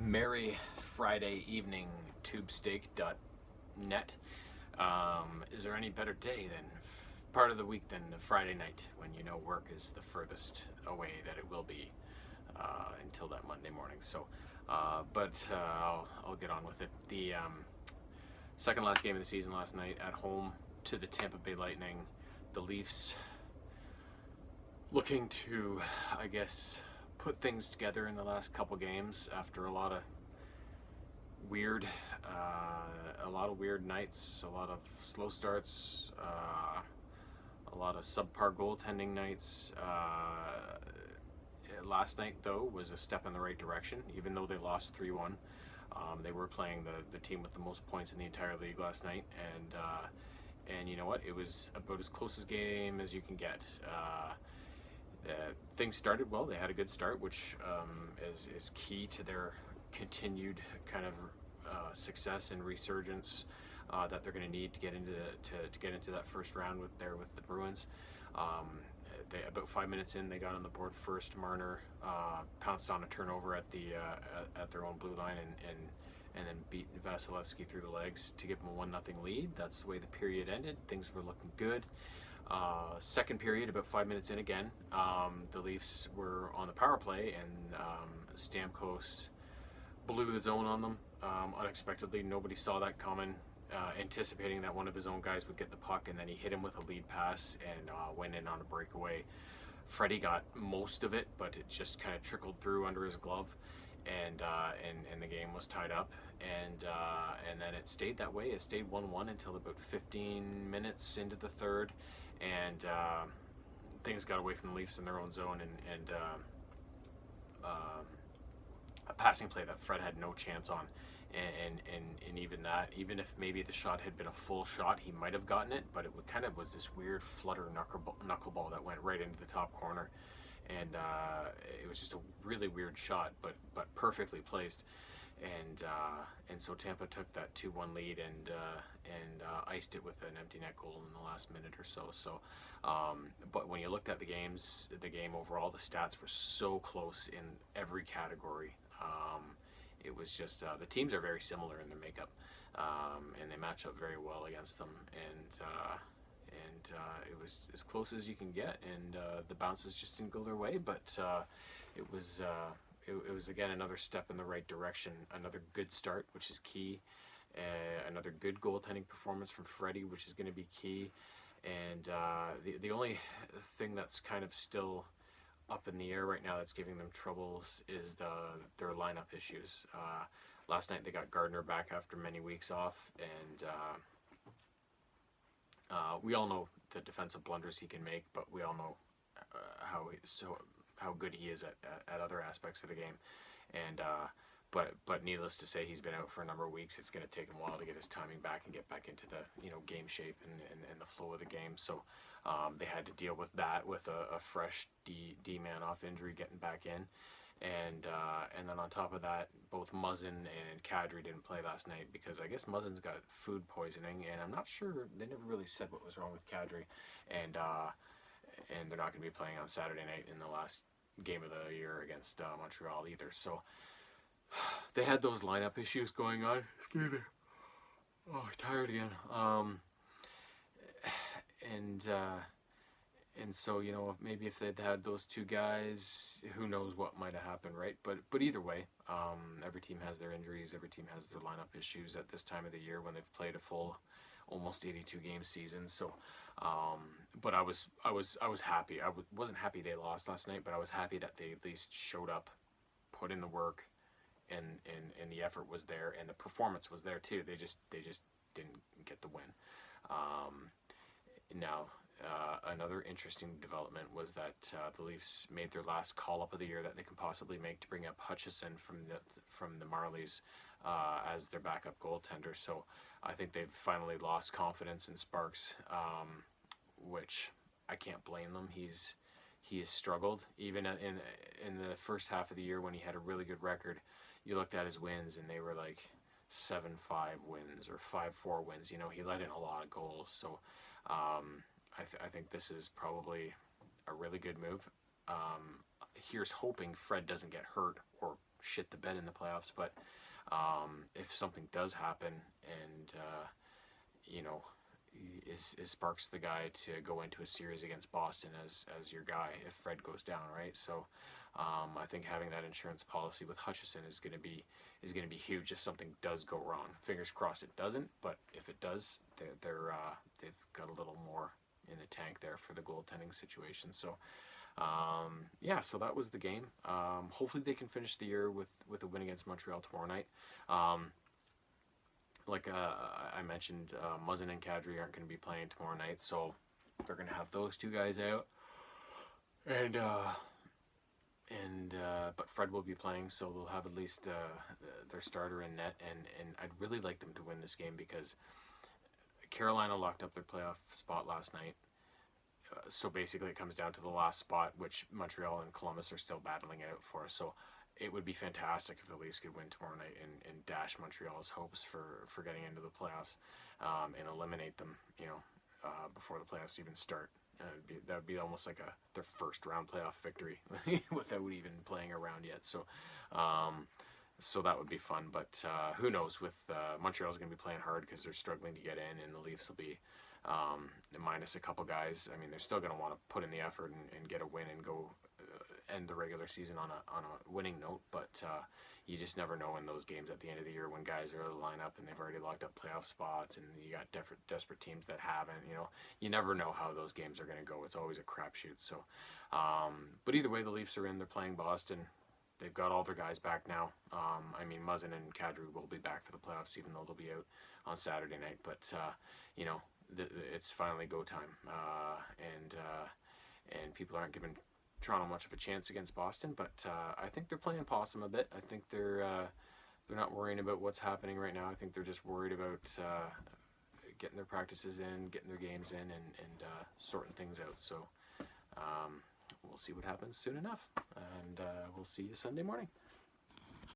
Merry Friday evening, tubesteak.net. Is there any better day than part of the week than a Friday night when you know work is the furthest away that it will be until that Monday morning? I'll get on with it. The second last game of the season last night at home to the Tampa Bay Lightning. The Leafs looking to, I guess, put things together in the last couple games after a lot of weird nights, a lot of slow starts, a lot of subpar goaltending nights. Last night, though, was a step in the right direction, even though they lost 3-1. They were playing the team with the most points in the entire league last night, and you know what? It was about as close a game as you can get. Things started well. They had a good start, which is key to their continued kind of success and resurgence that they're going to need to get into that first round with the Bruins. About 5 minutes in, they got on the board first. Marner pounced on a turnover at their own blue line and then beat Vasilevsky through the legs to give them a 1-0 lead. That's the way the period ended. Things were looking good. Second period, about 5 minutes in again, the Leafs were on the power play, and Stamkos blew the zone on them unexpectedly. Nobody saw that coming, anticipating that one of his own guys would get the puck, and then he hit him with a lead pass and went in on a breakaway. Freddie got most of it, but it just kind of trickled through under his glove, and the game was tied up, and then it stayed that way. It stayed 1-1 until about 15 minutes into the third, and things got away from the Leafs in their own zone, and a passing play that Fred had no chance on, and even if maybe the shot had been a full shot, he might have gotten it, but it kind of was this weird flutter knuckleball that went right into the top corner, and it was just a really weird shot, but perfectly placed, and so Tampa took that 2-1 lead and iced it with an empty net goal in the last minute or so. But when you looked at the game overall, the stats were so close in every category. It was just the teams are very similar in their makeup, and they match up very well against them, and it was as close as you can get, and the bounces just didn't go their way, but it was again another step in the right direction, another good start, which is key, another good goaltending performance from Freddie, which is going to be key, and the only thing that's kind of still up in the air right now that's giving them troubles is their lineup issues. Last night they got Gardner back after many weeks off, and we all know the defensive blunders he can make, but we all know how good he is at other aspects of the game, and but needless to say, he's been out for a number of weeks. It's going to take him a while to get his timing back and get back into the game shape and the flow of the game. So they had to deal with that with a fresh D-man off injury getting back in, and then on top of that, both Muzzin and Kadri didn't play last night because I guess Muzzin's got food poisoning, and I'm not sure, they never really said what was wrong with Kadri, and they're not going to be playing on Saturday night in the last game of the year against Montreal either. So they had those lineup issues going on. Excuse me. Oh, tired again. And so maybe if they'd had those two guys, who knows what might have happened, right? But either way, every team has their injuries. Every team has their lineup issues at this time of the year when they've played a full, almost 82 game season. So, but I was happy. I wasn't happy they lost last night, but I was happy that they at least showed up, put in the work, and the effort was there, and the performance was there too. They just didn't get the win. Now, another interesting development was that the Leafs made their last call-up of the year that they can possibly make to bring up Hutchison from the Marlies as their backup goaltender. So I think they've finally lost confidence in Sparks, which I can't blame them. He has struggled even in the first half of the year when he had a really good record. You looked at his wins and they were like 7-5 wins or 5-4 wins. He let in a lot of goals. So I think this is probably a really good move. Here's hoping Fred doesn't get hurt or shit the bed in the playoffs. But if something does happen, and you know, is Sparks the guy to go into a series against Boston as your guy if Fred goes down, right? So I think having that insurance policy with Hutchison is going to be huge if something does go wrong. Fingers crossed it doesn't, but if it does, they've got a little more in the tank there for the goaltending situation. So yeah, so that was the game. Hopefully they can finish the year with a win against Montreal tomorrow night. Like I mentioned, Muzzin and Kadri aren't going to be playing tomorrow night, so they're going to have those two guys out, and but Fred will be playing, so they'll have at least their starter in net, and I'd really like them to win this game because Carolina locked up their playoff spot last night. So basically it comes down to the last spot, which Montreal and Columbus are still battling it out for. So it would be fantastic if the Leafs could win tomorrow night and dash Montreal's hopes for getting into the playoffs, and eliminate them, before the playoffs even start. That would be almost like their first round playoff victory without even playing a round yet. So so that would be fun. But who knows? With Montreal's going to be playing hard because they're struggling to get in, and the Leafs will be minus a couple guys. I mean, they're still going to want to put in the effort and get a win and go end the regular season on a winning note. But you just never know in those games at the end of the year when guys are out of the lineup and they've already locked up playoff spots, and you got desperate teams that haven't. You never know how those games are going to go. It's always a crapshoot. So, but either way, the Leafs are in. They're playing Boston. They've got all their guys back now. I mean, Muzzin and Kadri will be back for the playoffs, even though they'll be out on Saturday night. But it's finally go time, and people aren't giving Toronto much of a chance against Boston. But I think they're playing possum a bit. I think they're not worrying about what's happening right now. I think they're just worried about getting their practices in, getting their games in, and sorting things out. So we'll see what happens soon enough, and we'll see you Sunday morning.